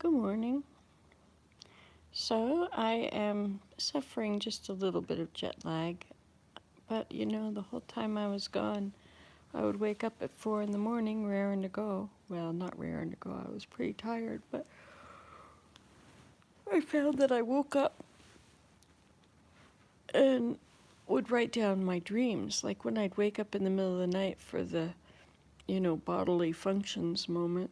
Good morning. So, I am suffering just a little bit of jet lag, but the whole time I was gone, I would wake up at 4 in the morning, raring to go. Well, not raring to go, I was pretty tired, but I found that I woke up and would write down my dreams. Like when I'd wake up in the middle of the night for the, bodily functions moment,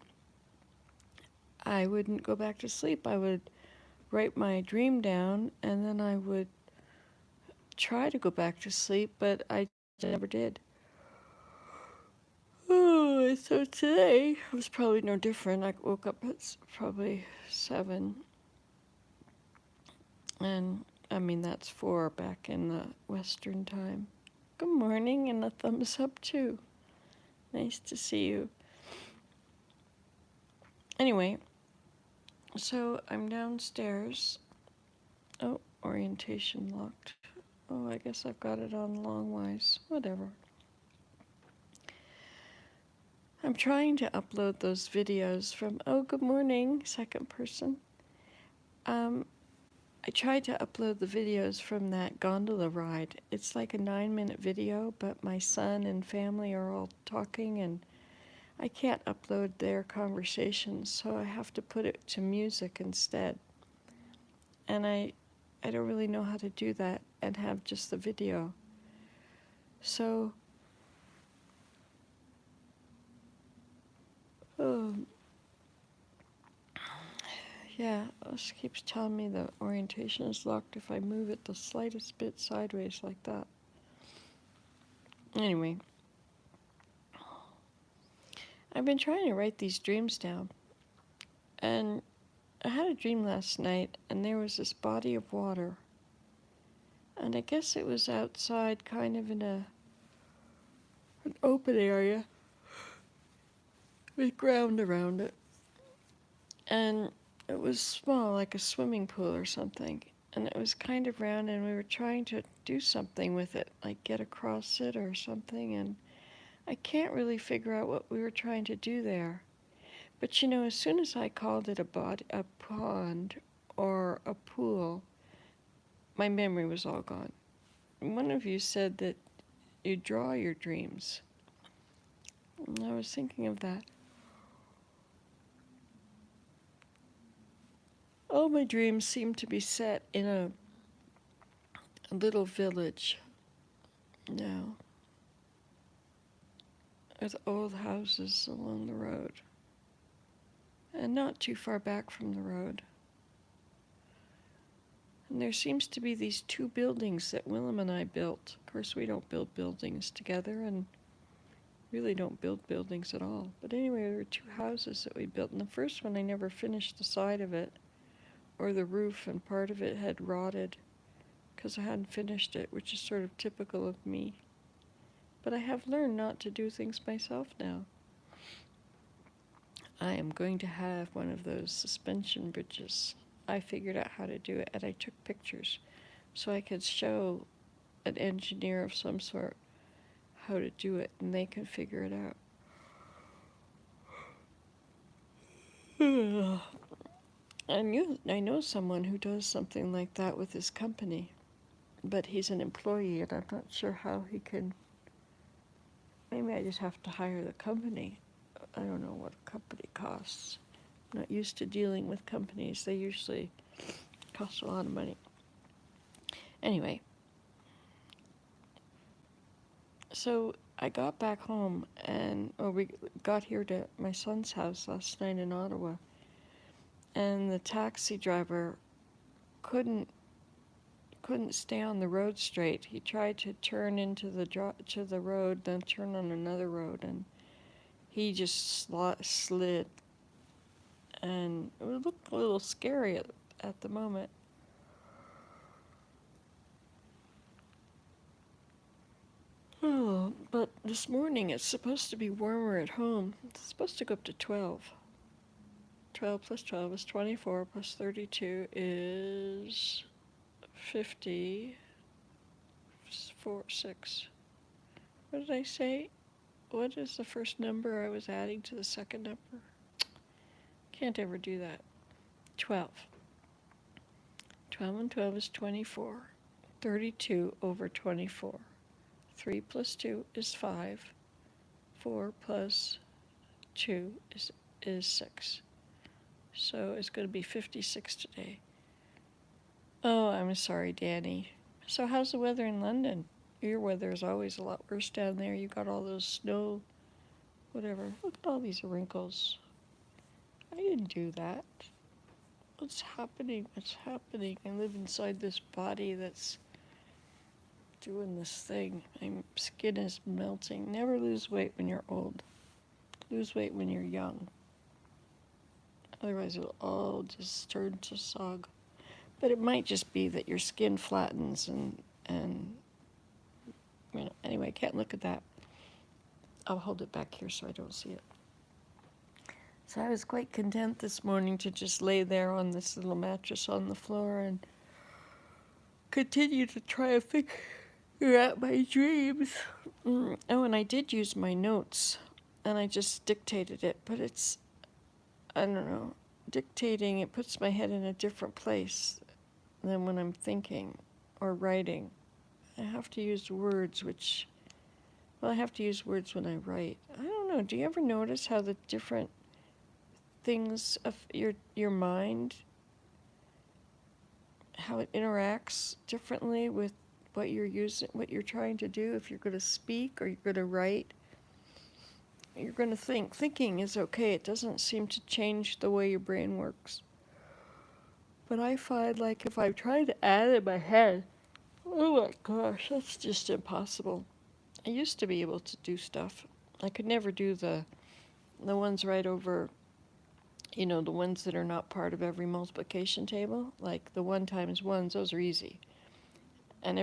I wouldn't go back to sleep. I would write my dream down and then I would try to go back to sleep, but I never did. Oh, so today was probably no different. I woke up at probably 7, and I mean, that's 4 back in the Western time. Good morning, and a thumbs up, too. Nice to see you. Anyway, so I'm downstairs. Oh, orientation locked. Oh, I guess I've got it on longwise. Whatever. I'm trying to upload those videos from, oh, good morning, second person. I tried to upload the videos from that gondola ride. It's like a 9-minute video, but my son and family are all talking, and I can't upload their conversations, so I have to put it to music instead. And I don't really know how to do that and have just the video. So, um, yeah, this keeps telling me the orientation is locked if I move it the slightest bit sideways like that. Anyway, I've been trying to write these dreams down, and I had a dream last night, and there was this body of water, and I guess it was outside, kind of in an open area with ground around it, and it was small, like a swimming pool or something, and it was kind of round, and we were trying to do something with it, like get across it or something, and I can't really figure out what we were trying to do there. But as soon as I called it a pond or a pool, my memory was all gone. One of you said that you draw your dreams. And I was thinking of that. All my dreams seem to be set in a little village now, with old houses along the road, and not too far back from the road. And there seems to be these 2 buildings that Willem and I built. Of course, we don't build buildings together, and really don't build buildings at all. But anyway, there were 2 houses that we built, and the first one I never finished the side of it, or the roof, and part of it had rotted because I hadn't finished it, which is sort of typical of me. But I have learned not to do things myself now. I am going to have one of those suspension bridges. I figured out how to do it, and I took pictures so I could show an engineer of some sort how to do it, and they can figure it out. I know someone who does something like that with his company, but he's an employee, and I'm not sure how he can. Maybe I just have to hire the company. I don't know what a company costs. I'm not used to dealing with companies. They usually cost a lot of money. Anyway, so I got back home, and we got here to my son's house last night in Ottawa, and the taxi driver couldn't stay on the road straight. He tried to turn into the road, then turn on another road, and he just slid, and it looked a little scary at the moment. Oh, but this morning it's supposed to be warmer at home. It's supposed to go up to 12. 12 plus 12 is 24, plus 32 is 50, 6. What did I say? What is the first number I was adding to the second number? Can't ever do that. 12. 12 and 12 is 24. 32 over 24. 3 plus 2 is 5. 4 plus 2 is 6. So it's going to be 56 today. Oh, I'm sorry, Danny. So how's the weather in London? Your weather is always a lot worse down there. You got all those snow, whatever. Look at all these wrinkles. I didn't do that. What's happening? What's happening? I live inside this body that's doing this thing. My skin is melting. Never lose weight when you're old. Lose weight when you're young. Otherwise it'll all just turn to sog. But it might just be that your skin flattens and anyway, I can't look at that. I'll hold it back here so I don't see it. So I was quite content this morning to just lay there on this little mattress on the floor and continue to try and figure out my dreams. Oh, and I did use my notes, and I just dictated it, but it's, I don't know, dictating, it puts my head in a different place than when I'm thinking or writing. I have to use words, I have to use words when I write. I don't know, do you ever notice how the different things of your mind, how it interacts differently with what you're using, what you're trying to do? If you're going to speak or you're going to write, you're going to think. Thinking is okay. It doesn't seem to change the way your brain works. But I find, like, if I try to add in my head, oh my gosh, that's just impossible. I used to be able to do stuff. I could never do the ones right over, the ones that are not part of every multiplication table. Like the 1 times 1s, those are easy. And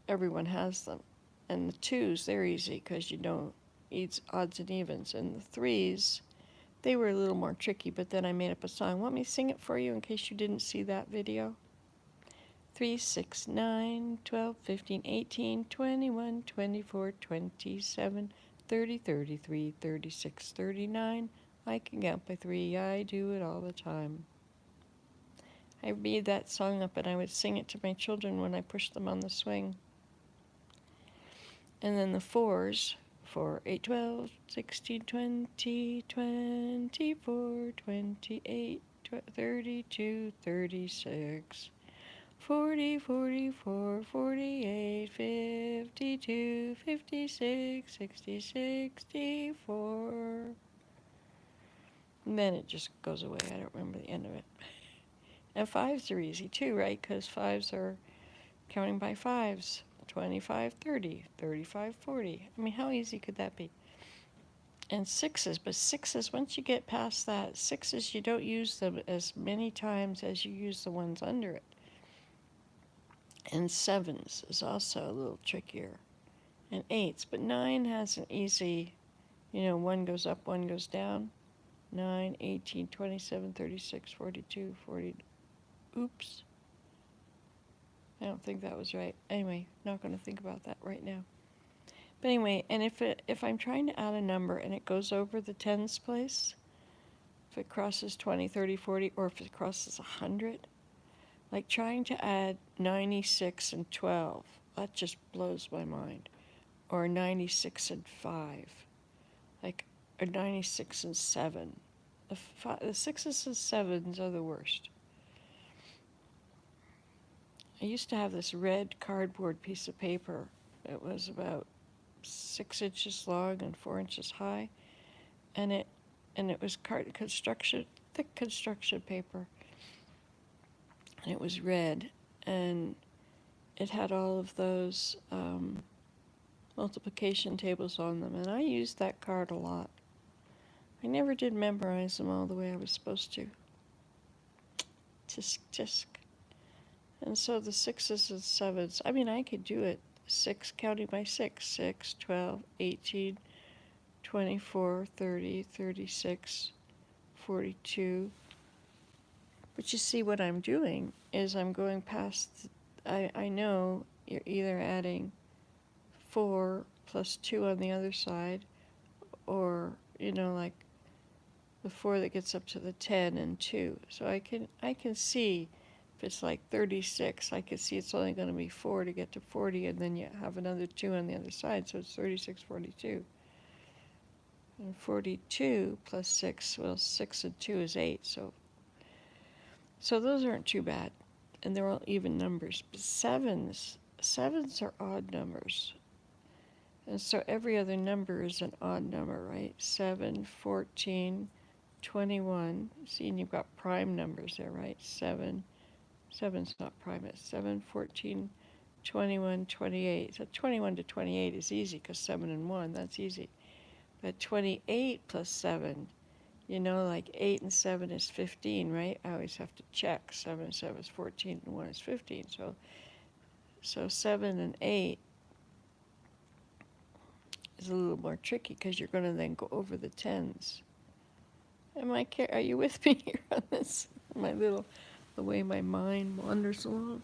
everyone has them. And the 2s, they're easy because you know it's odds and evens. And the 3s, they were a little more tricky, but then I made up a song. Want me to sing it for you in case you didn't see that video? 3, 6, 9, 12, 15, 18, 21, 24, 27, 30, 33, 36, 39. I can count by 3, I do it all the time. I made that song up and I would sing it to my children when I pushed them on the swing. And then the 4s, 4, 8, 12, 16, 20, 24, 28, 32, 36, 40, 44, 48, 52, 56, 60, 64. And then it just goes away. I don't remember the end of it. And 5s are easy too, right? Because 5s are counting by 5s. 25, 30, 35, 40. I mean, how easy could that be? And 6s, but 6s, once you get past that, 6s, you don't use them as many times as you use the ones under it. And 7s is also a little trickier. And 8s, but 9 has an easy, 1 goes up, 1 goes down. 9, 18, 27, 36, 42, 40. Oops. I don't think that was right. Anyway, not going to think about that right now. But anyway, and if I'm trying to add a number and it goes over the tens place, if it crosses 20, 30, 40, or if it crosses 100, like trying to add 96 and 12, that just blows my mind. Or 96 and 5, or 96 and 7. The 6s and 7s are the worst. I used to have this red cardboard piece of paper. It was about 6 inches long and 4 inches high, and it was thick construction paper, and it was red, and it had all of those multiplication tables on them, and I used that card a lot. I never did memorize them all the way I was supposed to. Tisk. And so the 6s and 7s, I mean, I could do it. 6, counting by 6, 6, 12, 18, 24, 30, 36, 42. But you see, what I'm doing is I'm going past, I know you're either adding 4 plus 2 on the other side, or, the 4 that gets up to the 10 and 2. So I can see if it's like 36, I can see it's only going to be 4 to get to 40, and then you have another 2 on the other side, so it's 36, 42. And 42 plus 6, well, 6 and 2 is 8, so those aren't too bad, and they're all even numbers. But sevens are odd numbers, and so every other number is an odd number, right? 7, 14, 21. See, and you've got prime numbers there, right? 7, seven's not prime. It's 7, 14, 21, 28. So 21 to 28 is easy because 7 and 1, that's easy. But 28 plus 7, like 8 and 7 is 15, right? I always have to check. 7 and 7 is 14 and 1 is 15. So 7 and 8 is a little more tricky because you're going to then go over the tens. Are you with me here on this? The way my mind wanders along.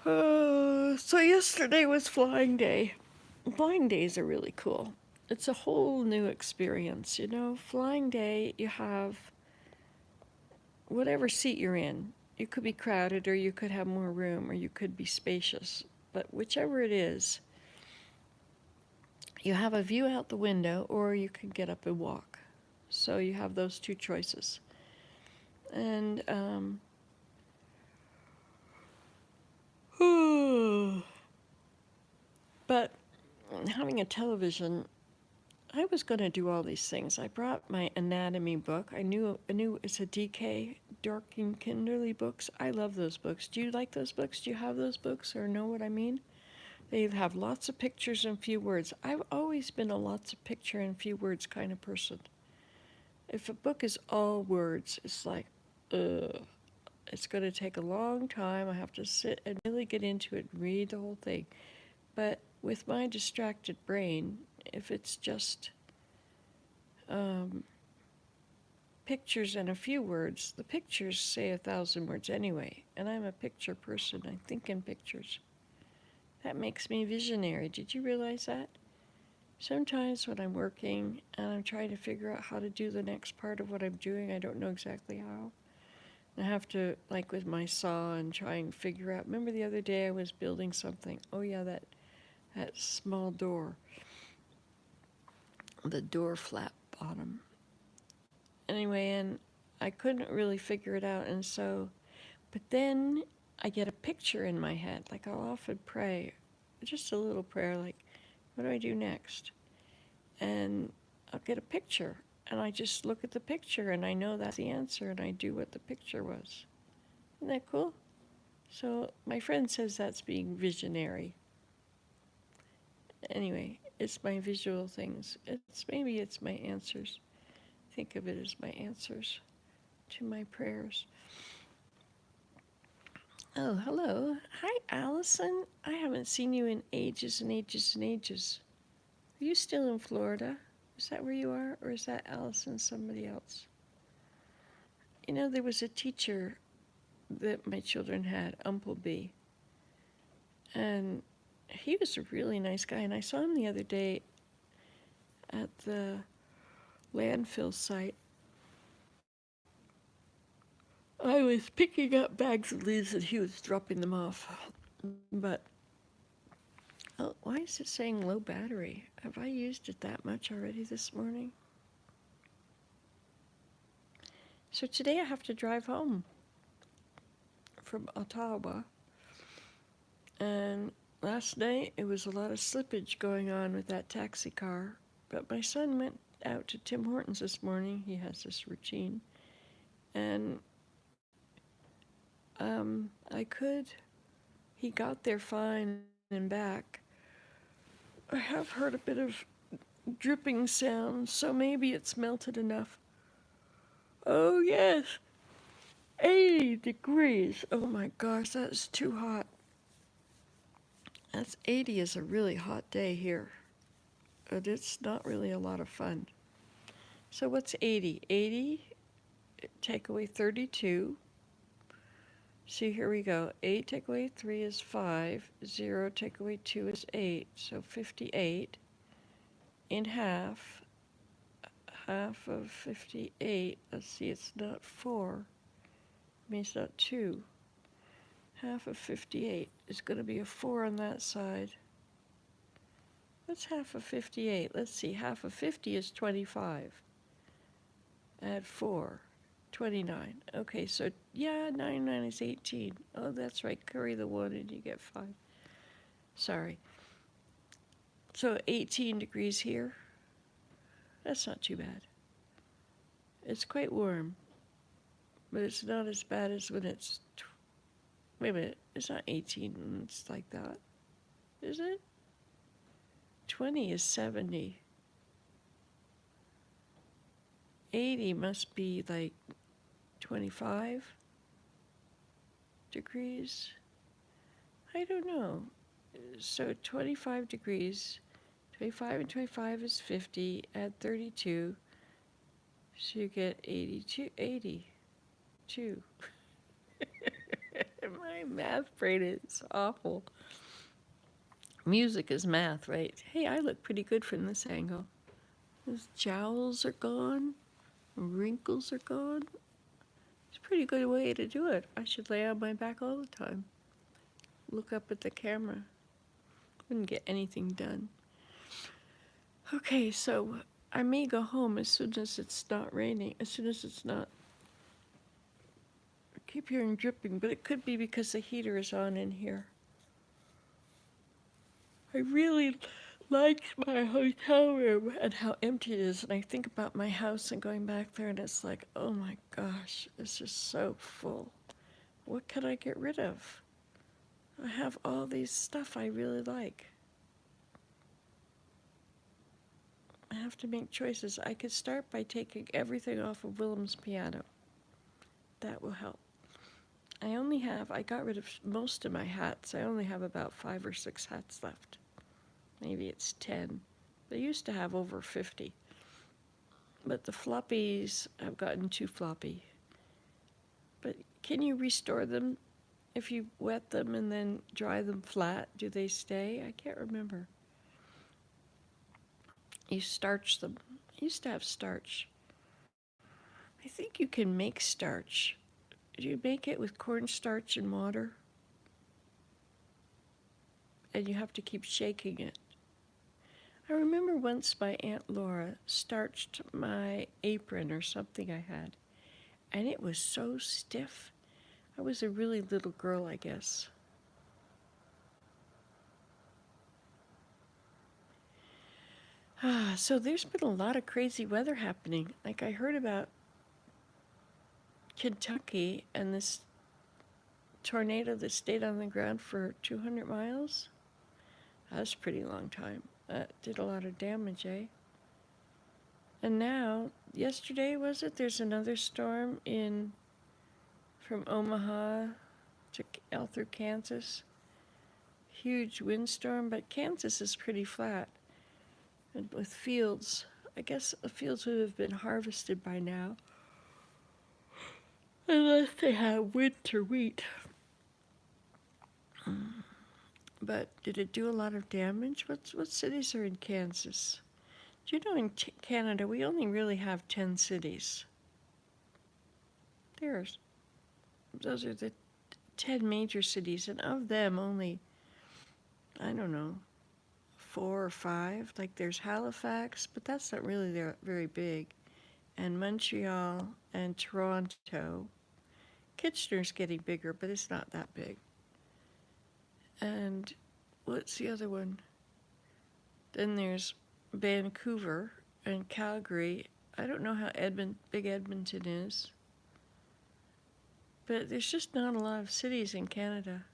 So yesterday was Flying Day. Flying days are really cool. It's a whole new experience, Flying Day, you have whatever seat you're in. You could be crowded, or you could have more room, or you could be spacious. But whichever it is, you have a view out the window, or you can get up and walk. So you have those two choices. And but having a television, I was going to do all these things. I brought my anatomy book. I knew it's a DK, Dorking Kinderly books. I love those books. Do you like those books? Do you have those books or know what I mean? They have lots of pictures and few words. I've always been a lots of picture and few words kind of person. If a book is all words, it's like, ugh. It's going to take a long time. I have to sit and really get into it and read the whole thing. But with my distracted brain, if it's just pictures and a few words, the pictures say 1,000 words anyway. And I'm a picture person. I think in pictures. That makes me visionary. Did you realize that? Sometimes when I'm working and I'm trying to figure out how to do the next part of what I'm doing, I don't know exactly how. I have to, like with my saw, and try and figure out. Remember the other day I was building something? Oh yeah, that small door. The door flap bottom. Anyway, and I couldn't really figure it out, and so, but then I get a picture in my head. Like I'll often pray, just a little prayer, like, what do I do next? And I'll get a picture, and I just look at the picture, and I know that's the answer, and I do what the picture was. Isn't that cool? So my friend says that's being visionary. Anyway, it's my visual things. Maybe it's my answers. Think of it as my answers to my prayers. Oh, hello. Hi, Allison. I haven't seen you in ages and ages and ages. Are you still in Florida? Is that where you are? Or is that Allison somebody else? There was a teacher that my children had, Umpleby. And he was a really nice guy. And I saw him the other day at the landfill site. I was picking up bags of leaves and he was dropping them off. But, oh, why is it saying low battery? Have I used it that much already this morning? So today I have to drive home from Ottawa. And last night it was a lot of slippage going on with that taxi car. But my son went out to Tim Hortons this morning. He has this routine. And he got there fine and back. I have heard a bit of dripping sound, so maybe it's melted enough. Oh yes, 80 degrees. Oh my gosh, that's too hot. 80 is a really hot day here, but it's not really a lot of fun. So what's 80? 80, take away 32. See, here we go. 8 take away 3 is 5. 0 take away 2 is 8. So 58 in half. half of 58, let's see, it's not 4. I mean, it's not 2. Half of 58 is going to be a 4 on that side. What's half of 58? Let's see, half of 50 is 25. Add 4, 29. Okay, so yeah, 9 is 18. Oh, that's right, curry the 1 and you get 5. Sorry. So 18 degrees here. That's not too bad. It's quite warm, but it's not as bad as when it's... Wait a minute, it's not 18 when it's like that, is it? 20 is 70. 80 must be like 25 degrees. I don't know. So 25 degrees, 25 and 25 is 50, add 32, so you get 82, 82. My math brain is awful. Music is math, right? Hey, I look pretty good from this angle. Those jowls are gone, wrinkles are gone. It's a pretty good way to do it. I should lay on my back all the time. Look up at the camera. Wouldn't get anything done. Okay, so I may go home as soon as it's not raining, as soon as it's not. I keep hearing dripping, but it could be because the heater is on in here. I really like my hotel room and how empty it is, and I think about my house and going back there, and it's like, oh my gosh, it's just so full. What can I get rid of? I have all these stuff I really like. I have to make choices. I could start by taking everything off of Willem's piano. That will help. I got rid of most of my hats. I only have about 5 or 6 hats left. Maybe it's 10. They used to have over 50. But the floppies have gotten too floppy. But can you restore them if you wet them and then dry them flat? Do they stay? I can't remember. You starch them. I used to have starch. I think you can make starch. Do you make it with cornstarch and water? And you have to keep shaking it. I remember once my Aunt Laura starched my apron or something I had, and it was so stiff. I was a really little girl, I guess. So there's been a lot of crazy weather happening. Like I heard about Kentucky and this tornado that stayed on the ground for 200 miles. That's a pretty long time. That did a lot of damage, eh? And now, yesterday was it? There's another storm from Omaha to all through Kansas. Huge windstorm, but Kansas is pretty flat. And with fields, I guess the fields would have been harvested by now. Unless they have winter wheat. But did it do a lot of damage? What cities are in Kansas? Do you know in Canada we only really have 10 cities? Those are the 10 major cities, and of them only, I don't know, 4 or 5. Like there's Halifax, but that's not really very big, and Montreal and Toronto. Kitchener's getting bigger, but it's not that big. And what's the other one? Then there's Vancouver and Calgary. I don't know how big Edmonton is. But there's just not a lot of cities in Canada.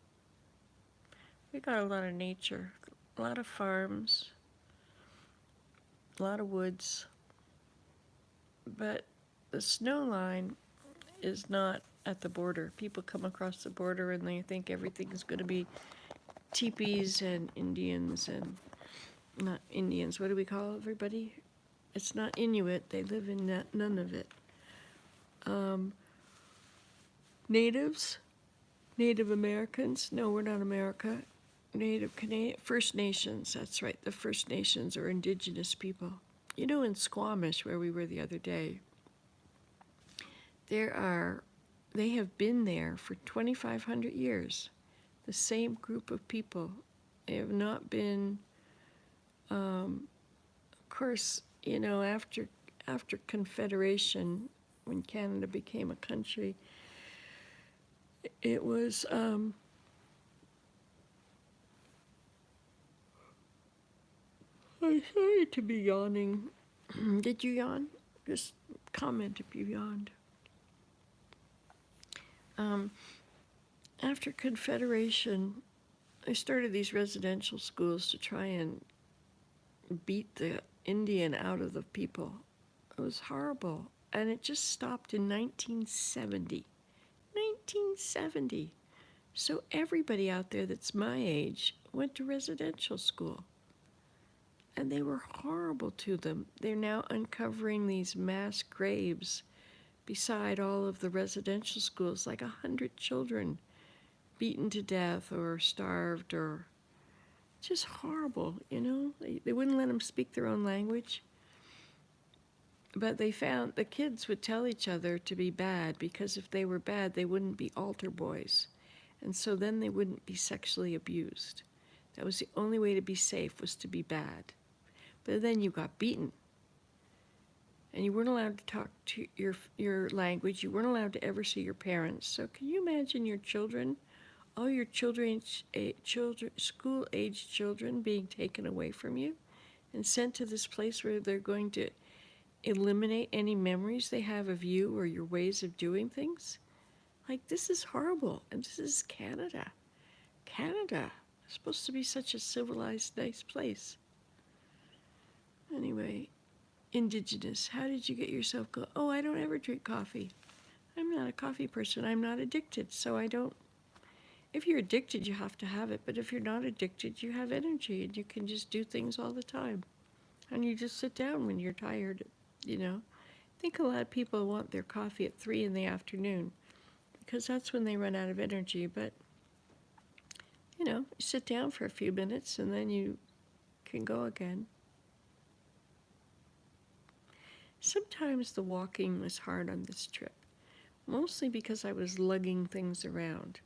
We got a lot of nature, a lot of farms, a lot of woods. But the snow line is not at the border. People come across the border and they think everything is going to be teepees and Indians and not Indians. What do we call everybody? It's not Inuit. They live in none of it. Natives, Native Americans. No, we're not America. Native Canadian, First Nations. That's right. The First Nations are indigenous people. You know, in Squamish, where we were the other day, there are, they have been there for 2,500 years. The same group of people. They have not been, of course, you know, after Confederation, when Canada became a country, it was, I'm sorry to be yawning. Did you yawn? Just comment if you yawned. Um, After Confederation, I started these residential schools to try and beat the Indian out of the people. It was horrible. And it just stopped in 1970. 1970. So everybody out there that's my age went to residential school. And they were horrible to them. They're now uncovering these mass graves beside all of the residential schools, like 100 children beaten to death or starved, or just horrible, you know? They wouldn't let them speak their own language. But they found the kids would tell each other to be bad, because if they were bad, they wouldn't be altar boys. And so then they wouldn't be sexually abused. That was the only way to be safe, was to be bad. But then you got beaten. And you weren't allowed to talk to your language. You weren't allowed to ever see your parents. So can you imagine your children, all your school-aged children being taken away from you and sent to this place where they're going to eliminate any memories they have of you or your ways of doing things? Like, this is horrible. And this is Canada. Canada is supposed to be such a civilized, nice place. Anyway, Indigenous, how did you get yourself go? Oh, I don't ever drink coffee. I'm not a coffee person. I'm not addicted, so I don't. If you're addicted, you have to have it. But if you're not addicted, you have energy and you can just do things all the time. And you just sit down when you're tired, you know. I think a lot of people want their coffee at 3 in the afternoon because that's when they run out of energy. But, you know, you sit down for a few minutes and then you can go again. Sometimes the walking was hard on this trip, mostly because I was lugging things around.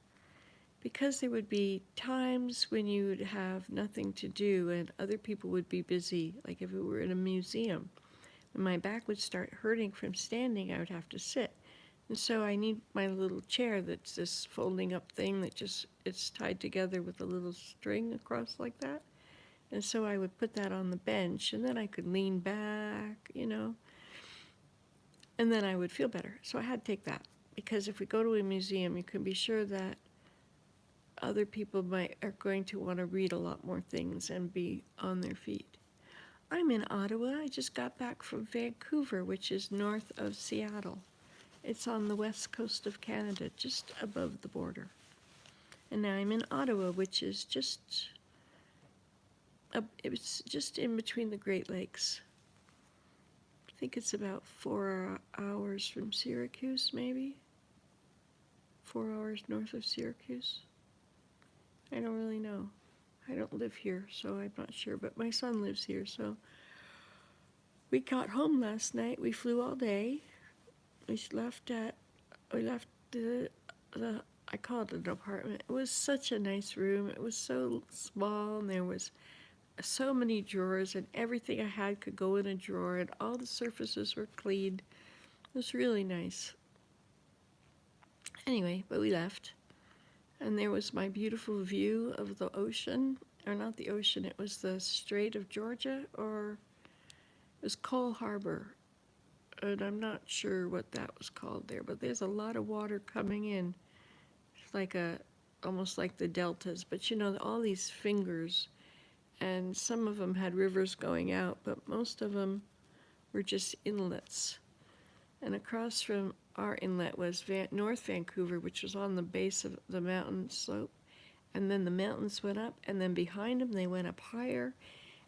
Because there would be times when you would have nothing to do and other people would be busy, like if we were in a museum. When my back would start hurting from standing, I would have to sit. And so I need my little chair that's this folding up thing that just, it's tied together with a little string across like that. And so I would put that on the bench and then I could lean back, you know, and then I would feel better. So I had to take that, because if we go to a museum, you can be sure that other people are going to want to read a lot more things and be on their feet. I'm in Ottawa. I just got back from Vancouver, which is north of Seattle. It's on the west coast of Canada, just above the border. And now I'm in Ottawa, which is it's just in between the Great Lakes. I think it's about 4 hours from Syracuse, maybe. 4 hours north of Syracuse. I don't really know. I don't live here, so I'm not sure, but my son lives here, so. We got home last night. We flew all day. We left the I call it an apartment. It was such a nice room. It was so small, and there was so many drawers, and everything I had could go in a drawer, and all the surfaces were clean. It was really nice. Anyway, but we left, and there was my beautiful view of the ocean, or not the ocean, it was the Strait of Georgia, or it was Cole Harbor, and I'm not sure what that was called there, but there's a lot of water coming in. It's like almost like the deltas, but you know, all these fingers, and some of them had rivers going out, but most of them were just inlets. And across from our inlet was North Vancouver, which was on the base of the mountain slope. And then the mountains went up, and then behind them they went up higher.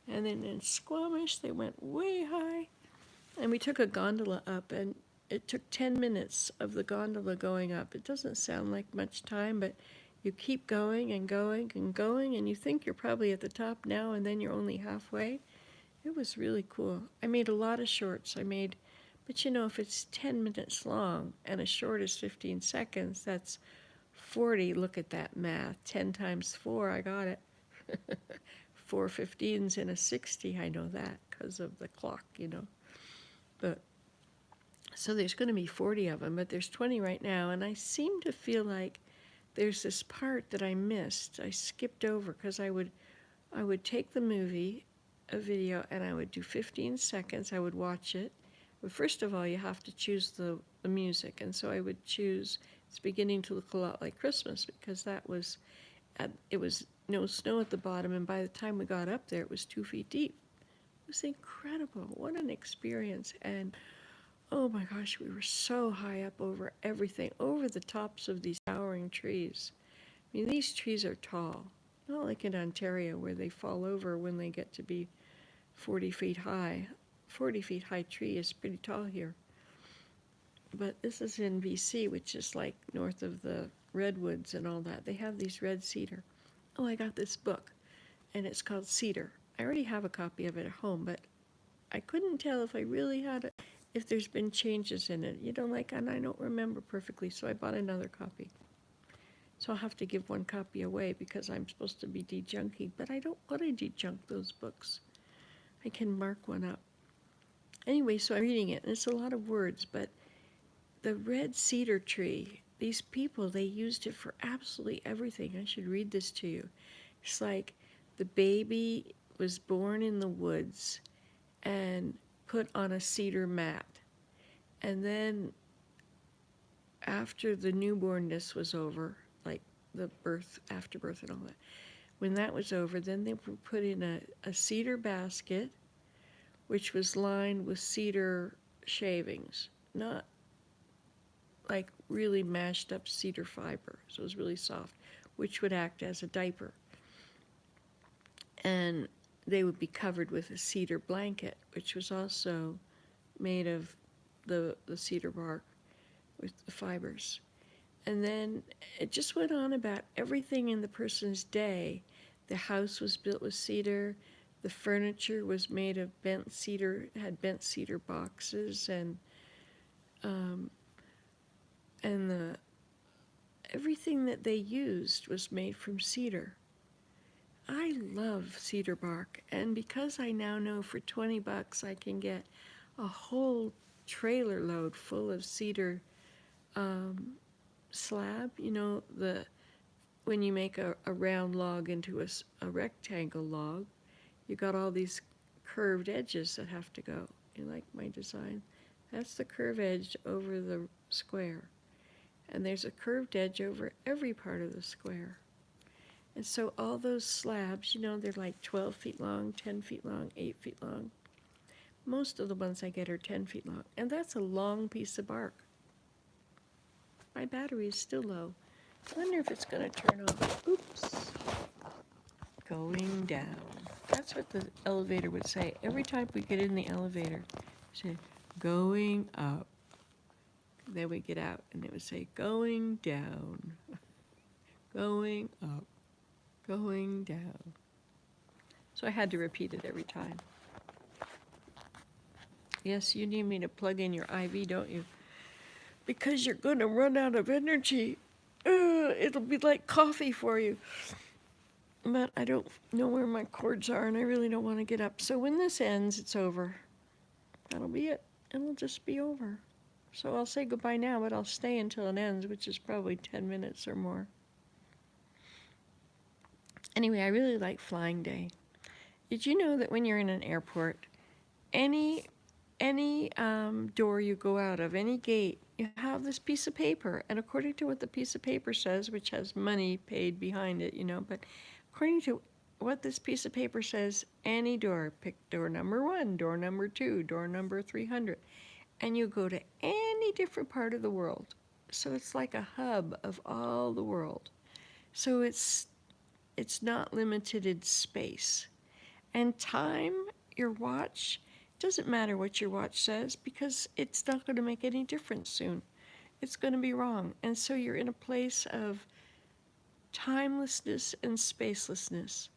And then in Squamish, they went way high. And we took a gondola up, and it took 10 minutes of the gondola going up. It doesn't sound like much time, but you keep going and going and going, and you think you're probably at the top now, and then you're only halfway. It was really cool. I made a lot of shorts. But if it's 10 minutes long and a short is 15 seconds, that's 40. Look at that math. 10 times 4, I got it. 4 15s in a 60, I know that because of the clock. But so there's going to be 40 of them, but there's 20 right now, and I seem to feel like there's this part that I missed. I skipped over because I would take the movie, a video, and I would do 15 seconds. I would watch it. But first of all, you have to choose the music, and so I would choose It's Beginning to Look a Lot Like Christmas, because it was no snow at the bottom, and by the time we got up there, it was 2 feet deep. It was incredible. What an experience. And oh my gosh, we were so high up over everything, over the tops of these towering trees. I mean, these trees are tall, not like in Ontario where they fall over when they get to be 40 feet high. 40 feet high tree is pretty tall here. But this is in BC, which is like north of the redwoods and all that. They have these red cedar. Oh, I got this book, and it's called Cedar. I already have a copy of it at home, but I couldn't tell if I really had it, if there's been changes in it. And I don't remember perfectly, so I bought another copy. So I'll have to give one copy away because I'm supposed to be de-junking, but I don't want to de-junk those books. I can mark one up. Anyway, so I'm reading it, and it's a lot of words, but the red cedar tree, these people, they used it for absolutely everything. I should read this to you. It's like the baby was born in the woods and put on a cedar mat. And then after the newbornness was over, like the birth, afterbirth and all that, when that was over, then they were put in a cedar basket, which was lined with cedar shavings, not like really mashed up cedar fiber, so it was really soft, which would act as a diaper. And they would be covered with a cedar blanket, which was also made of the cedar bark with the fibers. And then it just went on about everything in the person's day. The house was built with cedar. The furniture was made of bent cedar, had bent cedar boxes, and everything that they used was made from cedar. I love cedar bark, and because I now know for $20 I can get a whole trailer load full of cedar slab, when you make a round log into a rectangle log, you got all these curved edges that have to go. You like my design? That's the curved edge over the square. And there's a curved edge over every part of the square. And so all those slabs, they're like 12 feet long, 10 feet long, 8 feet long. Most of the ones I get are 10 feet long. And that's a long piece of bark. My battery is still low. I wonder if it's going to turn off. Oops. Going down. That's what the elevator would say. Every time we get in the elevator, say, going up. Then we get out, and it would say, going down. Going up. Going down. So I had to repeat it every time. Yes, you need me to plug in your IV, don't you? Because you're going to run out of energy. It'll be like coffee for you. But I don't know where my cords are, and I really don't want to get up. So when this ends, it's over. That'll be it. It'll just be over. So I'll say goodbye now, but I'll stay until it ends, which is probably 10 minutes or more. Anyway, I really like Flying Day. Did you know that when you're in an airport, any door you go out of, any gate, you have this piece of paper, and according to what the piece of paper says, which has money paid behind it, but according to what this piece of paper says, any door, pick door number 1, door number 2, door number 300, and you go to any different part of the world. So it's like a hub of all the world. So it's not limited in space. And time, your watch, doesn't matter what your watch says because it's not going to make any difference soon. It's going to be wrong. And so you're in a place of timelessness and spacelessness.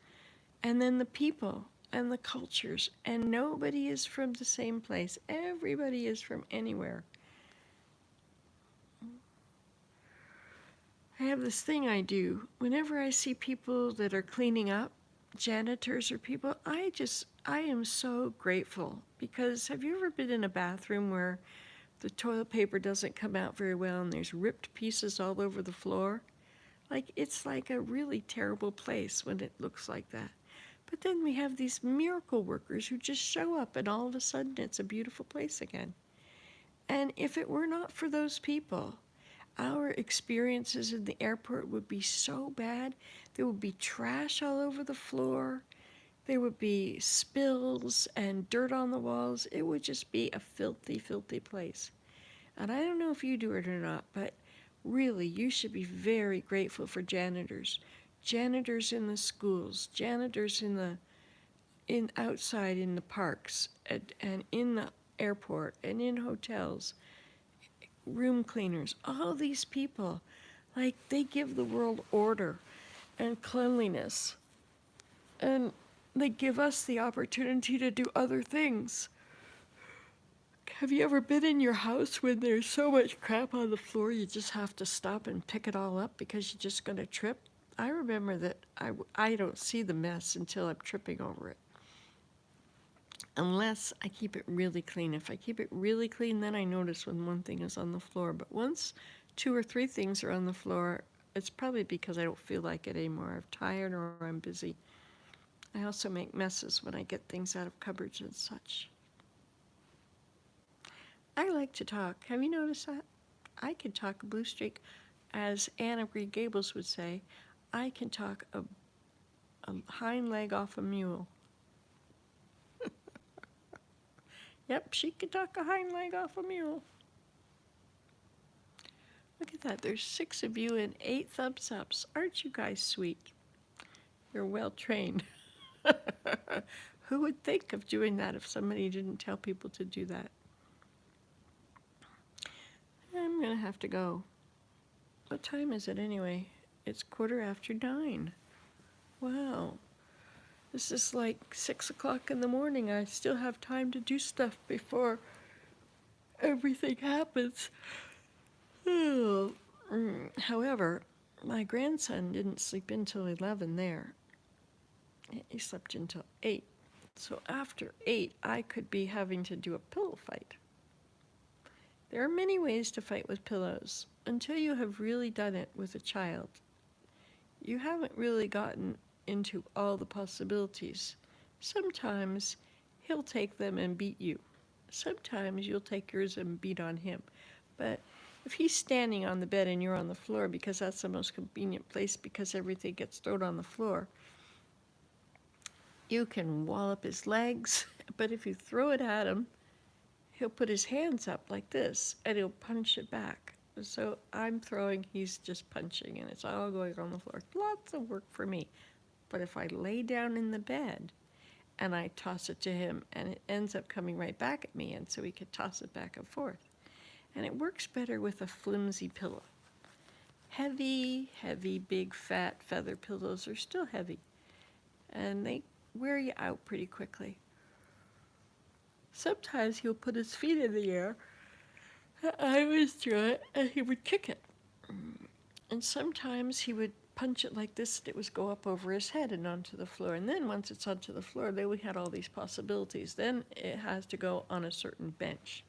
And then the people, and the cultures, and nobody is from the same place. Everybody is from anywhere. I have this thing I do. Whenever I see people that are cleaning up, janitors or people, I am so grateful because have you ever been in a bathroom where the toilet paper doesn't come out very well and there's ripped pieces all over the floor? Like, it's like a really terrible place when it looks like that. But then we have these miracle workers who just show up and all of a sudden it's a beautiful place again. And if it were not for those people, our experiences in the airport would be so bad. There would be trash all over the floor. There would be spills and dirt on the walls. It would just be a filthy, filthy place. And I don't know if you do it or not, but really, you should be very grateful for janitors. Janitors in the schools, janitors in outside in the parks and in the airport and in hotels, room cleaners, all these people, like they give the world order and cleanliness. And they give us the opportunity to do other things. Have you ever been in your house when there's so much crap on the floor you just have to stop and pick it all up because you're just going to trip? I remember that I don't see the mess until I'm tripping over it. Unless I keep it really clean. If I keep it really clean, then I notice when one thing is on the floor. But once two or three things are on the floor, it's probably because I don't feel like it anymore. I'm tired or I'm busy. I also make messes when I get things out of cupboards and such. I like to talk. Have you noticed that? I can talk a blue streak. As Anne of Green Gables would say, I can talk a hind leg off a mule. Yep, she can talk a hind leg off a mule. Look at that. There's 6 of you and 8 thumbs ups. Aren't you guys sweet? You're well trained. Who would think of doing that if somebody didn't tell people to do that? I'm going to have to go. What time is it anyway? It's 9:15. Wow. This is like 6 o'clock in the morning. I still have time to do stuff before everything happens. However, my grandson didn't sleep until 11 there. He slept until 8. So after 8, I could be having to do a pillow fight. There are many ways to fight with pillows. Until you have really done it with a child, you haven't really gotten into all the possibilities. Sometimes he'll take them and beat you. Sometimes you'll take yours and beat on him. But if he's standing on the bed and you're on the floor because that's the most convenient place because everything gets thrown on the floor, you can wallop his legs, but if you throw it at him, he'll put his hands up like this and he'll punch it back. So I'm throwing, he's just punching, and it's all going on the floor. Lots of work for me. But if I lay down in the bed and I toss it to him, and it ends up coming right back at me, and so he could toss it back and forth. And it works better with a flimsy pillow. Heavy, heavy, big, fat feather pillows are still heavy, and they wear you out pretty quickly. Sometimes he'll put his feet in the air, I would throw it, and he would kick it. And sometimes he would punch it like this, and it would go up over his head and onto the floor. And then once it's onto the floor, then we had all these possibilities. Then it has to go on a certain bench.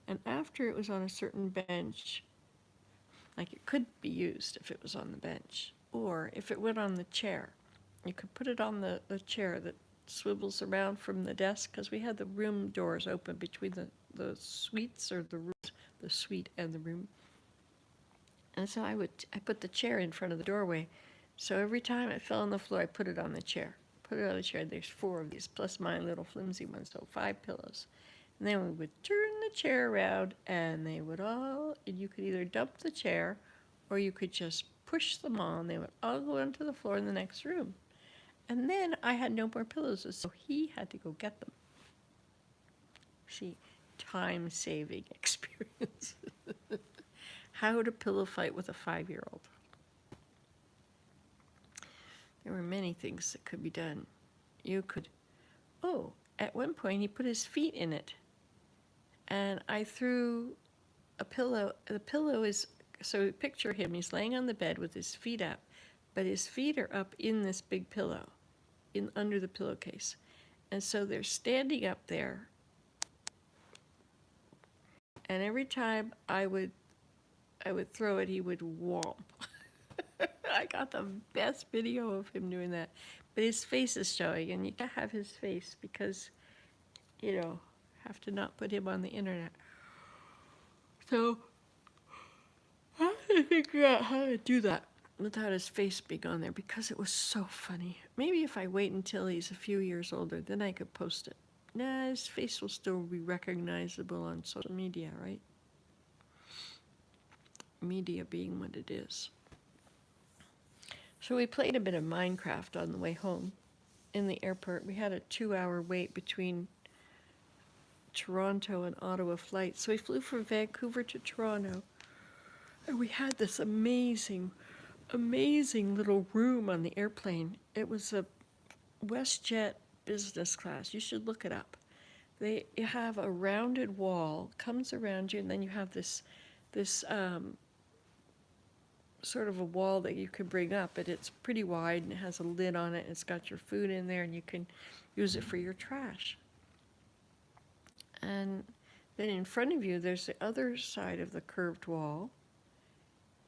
And after it was on a certain bench, like it could be used if it was on the bench, or if it went on the chair, you could put it on the chair that swivels around from the desk, because we had the room doors open between the suites, or the suite and the room. And so I put the chair in front of the doorway. So every time it fell on the floor, I put it on the chair. Put it on the chair. There's 4 of these, plus my little flimsy one, so 5 pillows. And then we would turn the chair around, and you could either dump the chair, or you could just push them all, and they would all go onto the floor in the next room. And then I had no more pillows, so he had to go get them. See, time-saving experience. How to pillow fight with a 5-year-old. There were many things that could be done. You could Oh, at one point he put his feet in it. And I threw a pillow. The pillow is, so picture him, he's laying on the bed with his feet up, but his feet are up in this big pillow, in under the pillowcase. And so they're standing up there. And every time I would throw it, he would whomp. I got the best video of him doing that. But his face is showing, and you can't have his face because, you know, have to not put him on the internet. So I had to figure out how to do that without his face being on there because it was so funny. Maybe if I wait until he's a few years older, then I could post it. Nah, his face will still be recognizable on social media, right? Media being what it is. So we played a bit of Minecraft on the way home in the airport. We had a 2-hour wait between Toronto and Ottawa flights. So we flew from Vancouver to Toronto. And we had this amazing, amazing little room on the airplane. It was a WestJet business class. You should look it up. They have a rounded wall, comes around you, and then you have this sort of a wall that you can bring up, and it's pretty wide and it has a lid on it. And it's got your food in there, and you can use it for your trash. And then in front of you, there's the other side of the curved wall.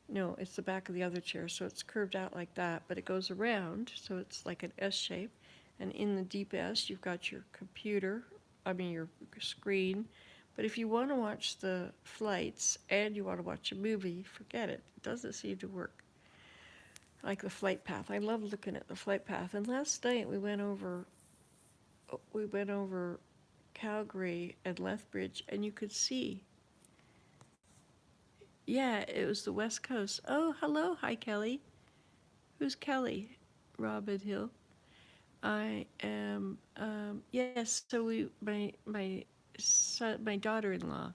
No, it's the back of the other chair, so it's curved out like that, but it goes around, so it's like an S shape. And in the deep S, you've got your computer, your screen. But if you want to watch the flights and you want to watch a movie, forget it. It doesn't seem to work. Like the flight path. I love looking at the flight path. And last night we went over Calgary and Lethbridge, and you could see. Yeah, it was the West Coast. Oh, hello. Hi, Kelly. Who's Kelly? Robin Hill. I am, yes, so my daughter-in-law,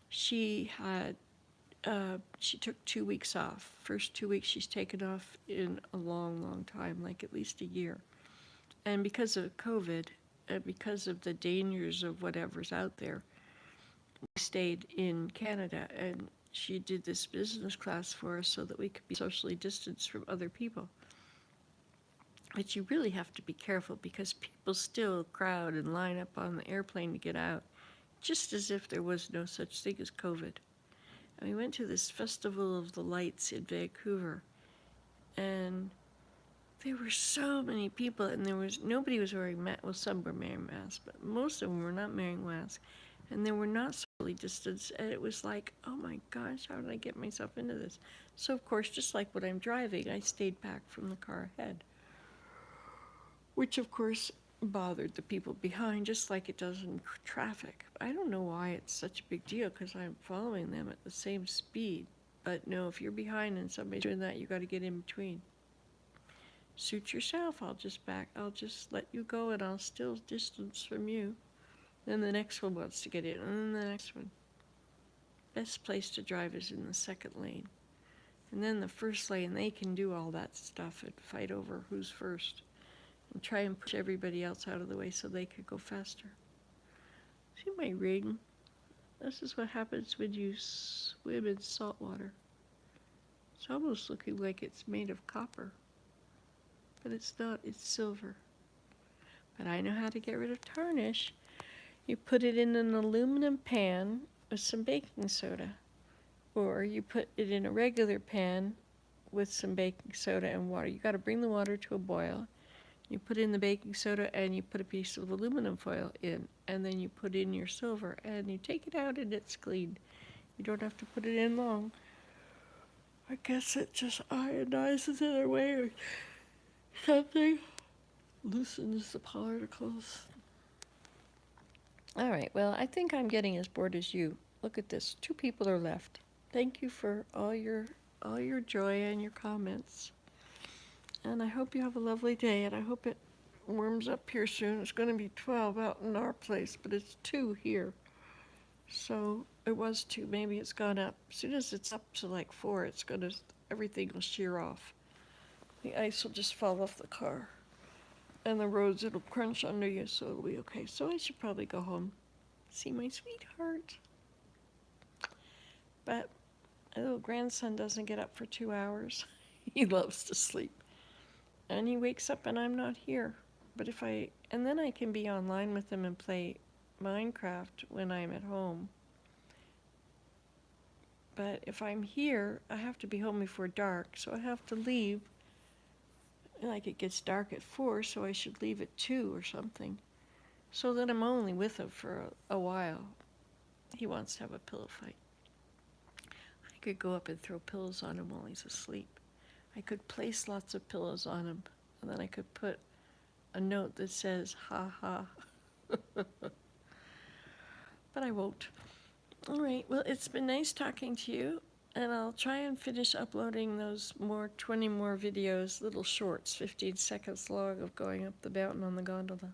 she took 2 weeks off. First 2 weeks she's taken off in a long, long time, like at least a year. And because of COVID, and because of the dangers of whatever's out there, we stayed in Canada, and she did this business class for us so that we could be socially distanced from other people. But you really have to be careful because people still crowd and line up on the airplane to get out, just as if there was no such thing as COVID. And we went to this Festival of the Lights in Vancouver, and there were so many people, and nobody was wearing masks. Well, some were wearing masks, but most of them were not wearing masks, and they were not socially distanced. And it was like, oh my gosh, how did I get myself into this? So of course, just like when I'm driving, I stayed back from the car ahead, which of course bothered the people behind, just like it does in traffic. I don't know why it's such a big deal because I'm following them at the same speed. But no, if you're behind and somebody's doing that, you got to get in between. Suit yourself. I'll just let you go, and I'll still distance from you. Then the next one wants to get in, and then the next one. Best place to drive is in the second lane. And then the first lane, they can do all that stuff and fight over who's first, and try and push everybody else out of the way so they could go faster. See my ring? This is what happens when you swim in salt water. It's almost looking like it's made of copper, but it's not, it's silver. But I know how to get rid of tarnish. You put it in an aluminum pan with some baking soda, or you put it in a regular pan with some baking soda and water. You got to bring the water to a boil. You put in the baking soda and you put a piece of aluminum foil in, and then you put in your silver and you take it out and it's clean. You don't have to put it in long. I guess it just ionizes it away or something. Loosens the particles. All right, well, I think I'm getting as bored as you. Look at this. 2 people are left. Thank you for all your joy and your comments. And I hope you have a lovely day, and I hope it warms up here soon. It's going to be 12 out in our place, but it's 2 here. So it was 2, maybe it's gone up. As soon as it's up to like 4, everything will shear off. The ice will just fall off the car. and the roads, it'll crunch under you, so it'll be okay. So I should probably go home, see my sweetheart. But my little grandson doesn't get up for 2 hours. He loves to sleep. And he wakes up and I'm not here. But and then I can be online with him and play Minecraft when I'm at home. But if I'm here, I have to be home before dark, so I have to leave. Like it gets dark at 4, so I should leave at 2 or something. So that I'm only with him for a while. He wants to have a pillow fight. I could go up and throw pillows on him while he's asleep. I could place lots of pillows on him, and then I could put a note that says, ha ha. But I won't. All right, well, it's been nice talking to you, and I'll try and finish uploading those 20 more videos, little shorts, 15 seconds long, of going up the mountain on the gondola.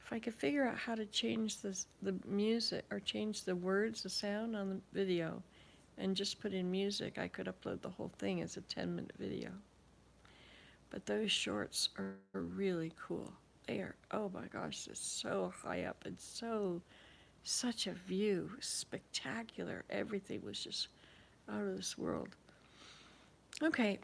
If I could figure out how to change the music, or change the words, the sound on the video, and just put in music, I could upload the whole thing as a 10-minute video. But those shorts are really cool. They are, oh my gosh, it's so high up and such a view, spectacular. Everything was just out of this world. Okay,